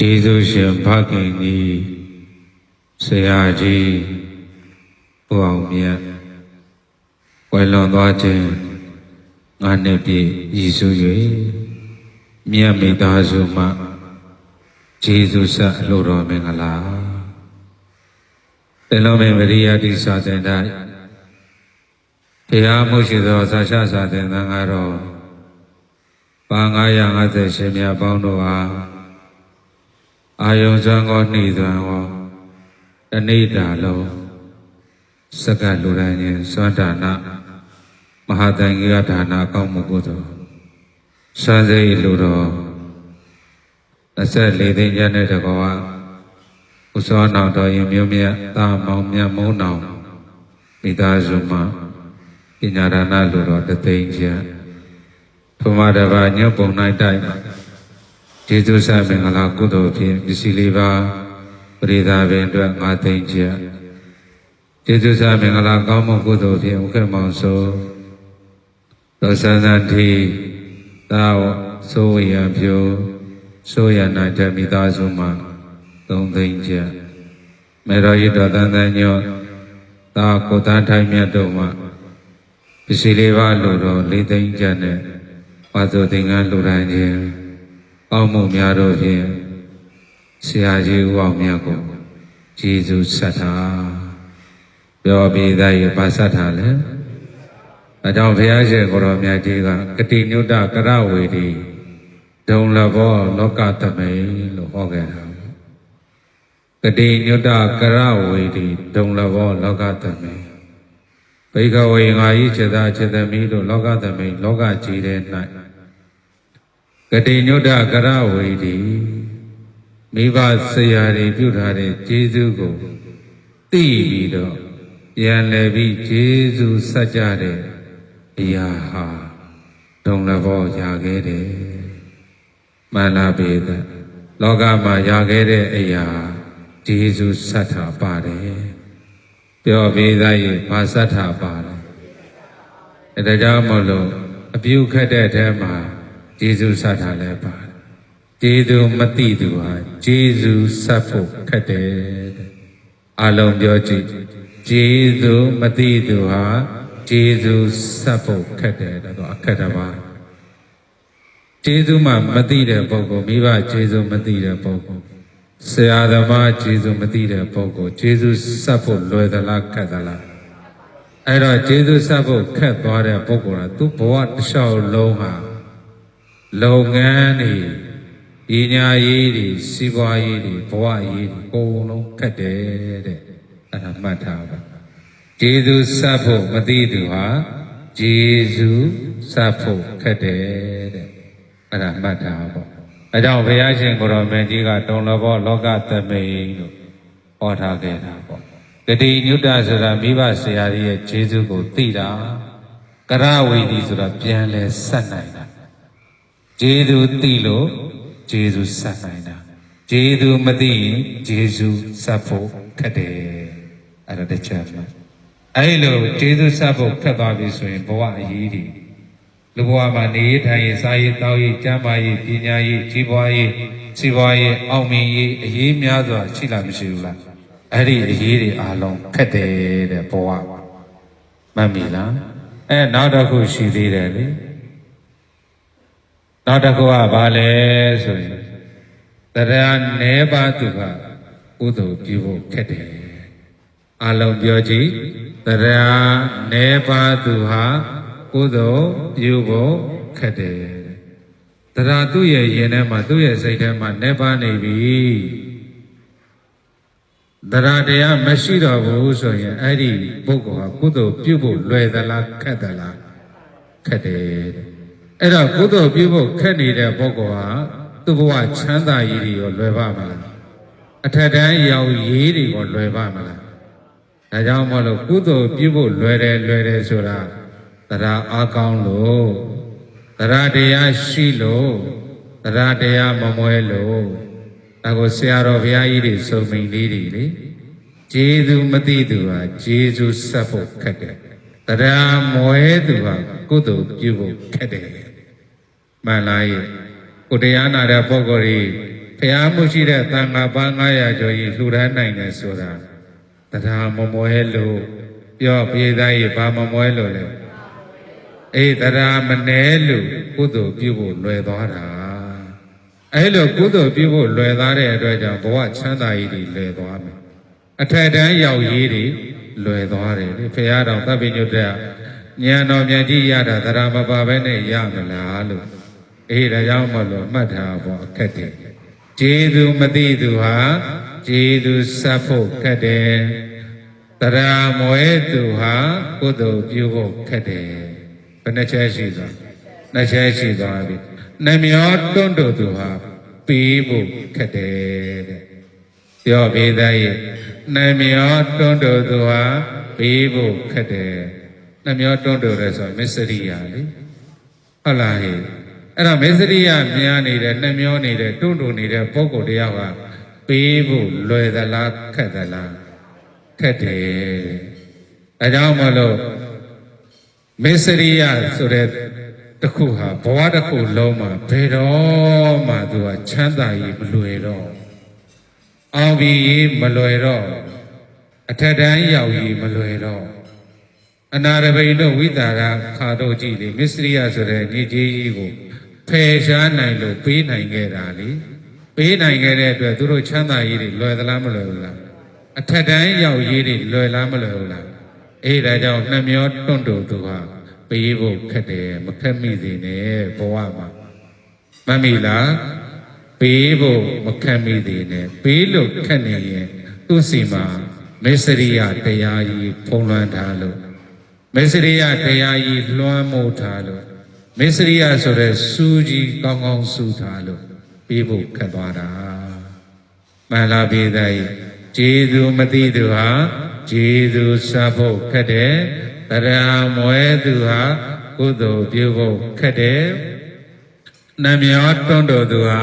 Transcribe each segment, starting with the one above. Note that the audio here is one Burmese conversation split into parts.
ကျေးဇူးရှင်ဖခင်ကြီးဆရာကြီးဦးအောင်မြတ်ဝယ်လွန်သွားခြင်း9 နှစ်ပြည့်ရည်စူး၍မြတ်မိသားစုမှကျေးဇူးဆက်အလိုတော်မင်္ဂလာတလုံးမင်မရိယတိစာသင်တိုင်းတရားမှုရှိသောဆာရှစာသင်သံဃာတော်ပါ950ရှင်များပေါင်းတို့အားအာယုံစွမ်းကောနှိသွမ်းကောတဏိတာလုံးစက္ကလူရန်ရင်စွမ်းဒါနမဟာတန်ကြီးကဒါနကောင်းမှုကုသိုလ်စံစိတ်လူတော်24သိန်းကျမ်းတဲ့တကောကဥစွာနောင်တော်ရင်မျိုးမြတ်တာမောင်မြတ်မုံနောင်မိသားစုမှပညာဒါနလူတော်3 သိန်းကျမ်းဘုမတဘာညပုံနိုင်တိုက်ကျေးဇူးဆက်မင်္ဂလာကုသိုလ်ဖြင့်ပစ္စည်းလေးပါးပရိသတ်ပင်အတွက်5 သိန်းကျပ်ကျေးဇူးဆက်မင်္ဂလာကောင်းမှုကုသိုလ်ဖြင့်ဥက္ကမောင်ဆိုသောစံစံတိသာဆိုဝရဖြိုဆိုရနာတမိသားစုမှ3 သိန်းကျပ်မေတော်ရတော်တန်တန်ညောသာကိုတန်းထိုင်မြတ်တို့မှပစ္စည်းလေးပါးလိုတော်4 သိန်းကျပ်နဲ့ဝါဆိုသင်္ကန်းလူတိုင်းခြင်းကောင်းမှုများတို့ဖြင့်ဆရာကြီးဦးအောင်မြတ်ကိုကျေးဇူးဆက်တာပြောပြီးသားရပါဆက်တာလေအကြောင်းဘုရားရှင်ကိုရောမြတ်ကြီးကကတိညုတကရဝေဒီဒုံလဘောလောကသမိလို့ဟောခဲ့တာကတိညုတကရဝေဒီဒုံလဘောလောကသမိဘိကဝေငါဤစေတစေတမိတို့လောကသမိလောကကြီးတဲ့၌ကတိညုတကရဝေဒီမိဘဆရာတွေပြုထားတဲ့ကျေးဇူးကိုသိပြီးတော့ပြန်လည်ပြီးကျေးဇူးဆက်ကြတဲ့အရာဟာဒုံလဘောရခဲ့တယ်မှန်လားပေတဲ့လောကမှာရခဲ့တဲ့အရာကျေးဇူးဆက်တာပါတယ်ပြောပြီးသားရေဘာဆက်တာပါတယ်အဲဒါကြောင့်မလို့အပြုခက်တဲ့အထဲမှာကျေးဇူးဆက်တာလည်းပါတယ်ကျေးဇူးမသိသူဟာကျေးဇူးဆက်ဖို့ခက်တယ်အလုံးပြောကြည့်ကျေးဇူးမသိသူဟာကျေးဇူးဆက်ဖို့ခက်တယ်တော့အခက်တပါကျေးဇူးမှမသိတဲ့ပုဂ္ဂိုလ်မိဘကျေးဇူးမသိတဲ့ပုဂ္ဂိုလ်ဆရာသမားကျေးဇူးမသိတဲ့ပုဂ္ဂိုလ်ကျေးဇူးဆက်ဖို့လွယ်သလားခက်သလားအဲ့တော့ကျေးဇူးဆက်ဖို့ခက်သွားတဲ့ပုဂ္ဂိုလ်ကသူ့ဘဝတစ်လျှောက်လုံးဟာလုပ်ငန်းတွေပညာရေးတွေစီးပွားရေးတွေဘဝရေးတွေအကုန်လုံးခက်တယ်တဲ့အဲ့ဒါမှတ်ထားပါကျေးဇူးဆက်ဖို့မသိသူဟာကျေးဇူးဆက်ဖို့ခက်တယ်တဲ့အဲ့ဒါမှတ်ထားပါအဲကြောင့်ဘုရားရှင်ကိုရောမင်းကြီးကတုံလဘောလောကသမိန်လို့ဟောထားခဲ့တာပေါ့ဂတိညုတဆိုတာမိဘဆရာကြီးရဲ့ကျေးဇူးကိုသိတာကရဝေဒီဆိုတာပြန်လဲဆက်နိုင်တာကျေးဇူးသိလို့ကျေးဇူးဆက်နိုင်တာကျေးဇူးမသိရင်ကျေးဇူးဆက်ဖို့ခက်တယ်အဲ့ဒါတစ်ချက်ပါအဲ့လိုကျေးဇူးဆက်ဖို့ခက်သွားပြီဆိုရင်ဘဝအရေးတွေလူဘဝမှာနေရထိုင်ရစားရတောက်ရကျမ်းမာရပညာရကြီးပွားရစီးပွားရအောင်မြင်ရအရေးများစွာရှိလားမရှိဘူးလားအဲ့ဒီအရေးတွေအားလုံးခက်တယ်တဲ့ဘဝမှတ်မိလားနောက်တစ်ခုရှိသေးတယ်လေနောက်တစ်ခုကဘာလဲဆိုရင်တရားနဲပါသူကကုသိုလ်ပြုဖို့ခက်တယ်အလုံးပြောကြည့်တရားနဲပါသူဟာကုသိုလ်ပြုဖို့ခက်တယ်တရားသူ့ရဲ့ရင်ထဲမှာသူ့ရဲ့စိတ်ထဲမှာနဲပါနေပြီတရားတရားမရှိတော့ဘူးဆိုရင်အဲ့ဒီပုဂ္ဂိုလ်ဟာကုသိုလ်ပြုဖို့လွယ်သလားခက်သလားခက်တယ်အဲ့တော့ကုသိုလ်ပြုဖို့ခက်နေတဲ့ပုဂ္ဂိုလ်ဟာသူ့ဘဝချမ်းသာရေးတွေရောလွယ်ပါမလားအထက်တန်းရောက်ရေးတွေရောလွယ်ပါမလားဒါကြောင့်မလို့ကုသိုလ်ပြုဖို့လွယ်တယ်ဆိုတာတရားအားကောင်းလို့တရားတရားရှိလို့တရားတရားမမွဲလို့ဒါကိုဆရာတော်ဘုရားကြီးတွေစုံမိန်လေးတွေလေကျေးဇူးမသိသူဟာကျေးဇူးဆက်ဖို့ခက်တယ်တရားမွဲသူဟာကုသိုလ်ပြုဖို့ခက်တယ်မှန်လားရဲ့ကိုတရားနာတဲ့ပုဂ္ဂိုလ်ကြီး ရားမှုရှိတဲ့သံဃာပါ900ကျော်ကြီးလှူဒါန်းနိုင်တယ်ဆိုတာတရားမမွဲလို့ပြောပြေးသားကြီးဘာမမွဲလို့လဲအေးတရားမနှဲလို့ကုသိုလ်ပြုဖို့လွယ်သွားတာအဲ့လိုကုသိုလ်ပြုဖို့လွယ်သွားတဲ့အတွက်ကြောင့်ဘဝချမ်းသာရေးတွေလွယ်သွားမယ်အထက်တန်းရောက်ရေးတွေလွယ်သွားတယ်လေဘုရားတော်သဗ္ဗညုတ္တဉာဏ်တော်မြတ်ကြီးရတာတရားမပါဘဲနဲ့ရမလားလို့အေးဒါကြောင့်မလို့မှတ်ထားဖို့အခက်တယ်ကျေးဇူးမသိသူဟာကျေးဇူးဆက်ဖို့ခက်တယ်တရားမွဲသူဟာကုသိုလ်ပြုဖို့ခက်တယ်ဘယ်နှချက်ရှိသွားနှစ်ချက်ရှိသွားပြီနှမျောတွန့်တို့သူဟာပေးဖို့ခက်တယ်တဲ့ပြောပေးသားရဲ့နှမျောတွန့်တို့သူဟာပေးဖို့ခက်တယ်နှမျောတွန့်တို့ရဲဆိုမစ္စရိယလေဟုတ်လားဟဲ့အဲ့ဒါမစ္စရိယများနေတဲ့နှမျောနေတဲ့တွန့်တို့နေတဲ့ပုဂ္ဂိုလ်တရားဟာပေးဖို့လွယ်သလားခက်သလားခက်တယ်အဲကြောင့်မလို့မစ္စရိယဆိုတဲ့တခုဟာဘဝတစ်ခုလုံးမှာဘယ်တော့မှသူကချမ်းသာရေးမလွယ်တော့အောင်ပြီးရေးမလွယ်တော့အထက်တန်းရောက်ရေးမလွယ်တော့အနာရဘိန်တို့ဝိတာရခါတို့ကြည့်လေမစ္စရိယဆိုတဲ့ညီကြီးကြီးကိုဖယ်ရှားနိုင်လို့ပေးနိုင်ခဲ့တာလေပေးနိုင်ခဲ့တဲ့အတွက်သူတို့ချမ်းသာရေးတွေလွယ်သလားမလွယ်ဘူးလားအထက်တန်းရောက်ရေးတွေလွယ်လားမလွယ်ဘူးလားအေးဒါကြောင့်နှမျောတွန့်တို့သူဟာပေးဖို့ခက်တယ်မခက်မိစေနဲ့ဘဝမှာမမိလားပေးဖို့မခက်မိစေနဲ့ပေးလို့ခက်နေရင်သူ့စီမှာမစ္စရိယတရားကြီးဖုံးလွှမ်းထားလို့မစ္စရိယတရားကြီးလွှမ်းမိုးထားလို့မစ္စရိယဆိုတဲ့စူးကြီးကောင်းကောင်းစူးထားလို့ပေးဖို့ခက်သွားတာမှန်လားပြေသားကြီးကျေးဇူးမသိသူဟာကျေးဇူးဆက်ဖို့ခက်တယ်တရားမွဲသူဟာကုသိုလ်ပြုဖို့ခက်တယ်နှမျောတွန့်တို့သူဟာ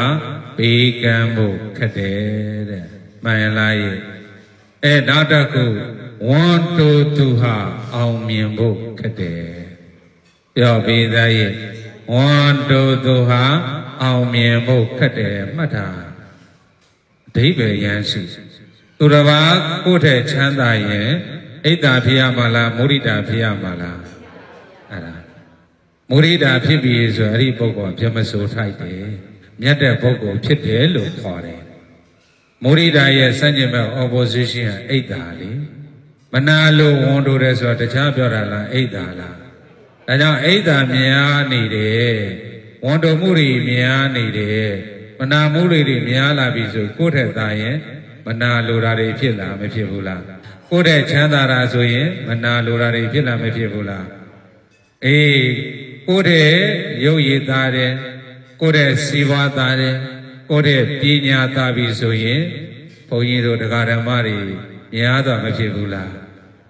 ပေးကမ်းဖို့ခက်တယ်တဲ့မှန်လားရဲ့နောက်တစ်ခုဝန်တိုသူဟာအောင်မြင်ဖို့ခက်တယ်ပြောပေးသားရဲ့ဝန်တိုသူဟာအောင်မြင်ဖို့ခက်တယ်မှတ်တာအဓိပ္ပာယ်ရမ်းရှိသူတစ်ပါးကိုယ်ထက်ချမ်းသာရင်ဣဒ္ဓဖြစ်ရမှာလားမုဒိတာဖြစ်ရမှာလားအဲ့ဒါမုဒိတာဖြစ်ပြီဆိုအဲ့ဒီပုဂ္ဂိုလ်ဗြဟ္မစိုးထိုက်တယ်မြတ်တဲ့ပုဂ္ဂိုလ်ဖြစ်တယ်လို့ခေါ်တယ်မုဒိတာရဲ့စัญญမဲ့ opposition ကဣဒ္ဓလေမနာလို့ဝန်တိုတယ်ဆိုတော့တခြားပြောတာလားဣဒ္ဓလားဒါကြောင့်ဣဒ္ဓများနေတယ်ဝန်တိုမှုတွေများနေတယ်မနာမှုတွေများလာပြီဆိုကိုယ့်ထက်သာရင်မနာလိုတာတွေဖြစ်လာမဖြစ်ဘူးလားကိုယ်တဲ့ချမ်းသာတာဆိုရင်မနာလိုတာတွေဖြစ်လာမဖြစ်ဘူးလားအေးကိုယ်တဲ့ရုပ်ရည်သားတယ်ကိုယ်တဲ့စီဝါသားတယ်ကိုယ်တဲ့ပညာသားပြီဆိုရင်ဘုန်းကြီးတို့တရားဓမ္မတွေများတော့မဖြစ်ဘူးလား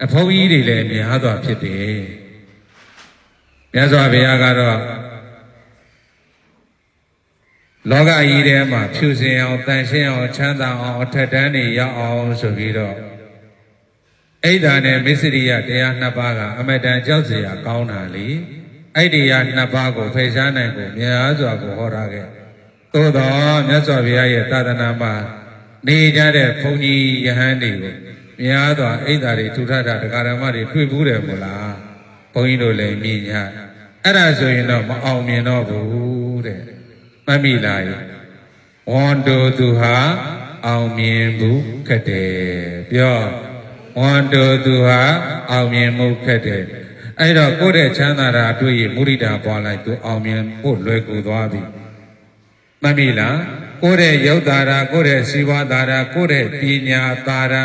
အဘုန်းကြီးတွေလည်းများတော့ဖြစ်တယ်မြတ်စွာဘုရားကတော့လောကကြီးထဲမှာဖြူစင်အောင်တန်ရှင်းအောင်ချမ်းသာအောင်အထက်တန်းတွေရောက်အောင်ဆိုပြီးတော့ဣဒ္ဓာနဲ့မစ္စရိယတရားနှစ်ပါးကအမတန်ကြောက်စရာကောင်းတာလေအဲ့ဒီတရားနှစ်ပါးကိုဖယ်ရှားနိုင်ဖို့များစွာကိုဟောထားခဲ့သို့တော့မြတ်စွာဘုရားရဲ့သာသနာမှာနေကြတဲ့ဘုန်းကြီးယဟန်တွေကိုများစွာဣဒ္ဓာတွေထူထပ်တာတရားဓမ္မတွေတွေ့ဘူးတယ်မို့လားဘုန်းကြီးတို့လည်းမြင်ကြအဲ့ဒါဆိုရင်တော့မအောင်မြင်တော့ဘူးတဲ့မမိလားဝန်တိုသူဟာအောင်မြင်ဘူးခက်တယ်ပြောဝန်တိုသူဟာအောင်မြင်မှုခက်တယ်အဲ့တော့ကိုယ့်ရဲ့ချမ်းသာတာတွေ့ရင်မုဒိတာပွားလိုက်သူအောင်မြင်ဖို့လွယ်ကူသွားပြီမမိလားကိုယ့်ရဲ့ယုတ်တာရာကိုယ့်ရဲ့စီဝါတာရာကိုယ့်ရဲ့ပညာတာရာ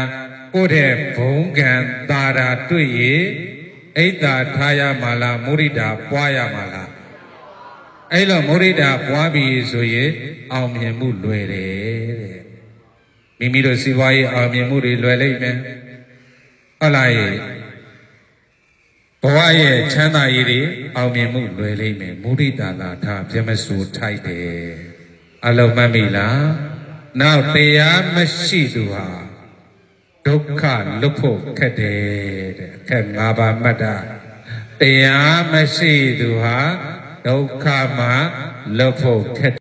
ကိုယ့်ရဲ့ဘုံကံတာရာတွေ့ရင်ဣဒ္ဓာထားရမှာလားမုဒိတာပွားရမှာလားအဲ့လိုမုဒိတာပွားပြီဆိုရင်အောင်မြင်မှုလွယ်တယ်တဲ့မိမိတို့စီဝါရေးအောင်မြင်မှုတွေလွယ်လိမ့်မယ်ဟုတ်လားရဲ့ဘဝရဲ့ချမ်းသာရေးတွေအောင်မြင်မှုလွယ်လိမ့်မယ်မုဒိတာလာထားဗြဟ္မစိုးထိုက်တယ်အလုံးမှတ်မိလားနောက်တရားမရှိသူဟာဒုက္ခလွတ်ဖို့ခက်တယ်တဲ့အခက်၅ပါးမှတ်တာတရားမရှိသူဟာဒုက္ခမှာလွတ်ဖို့ခက်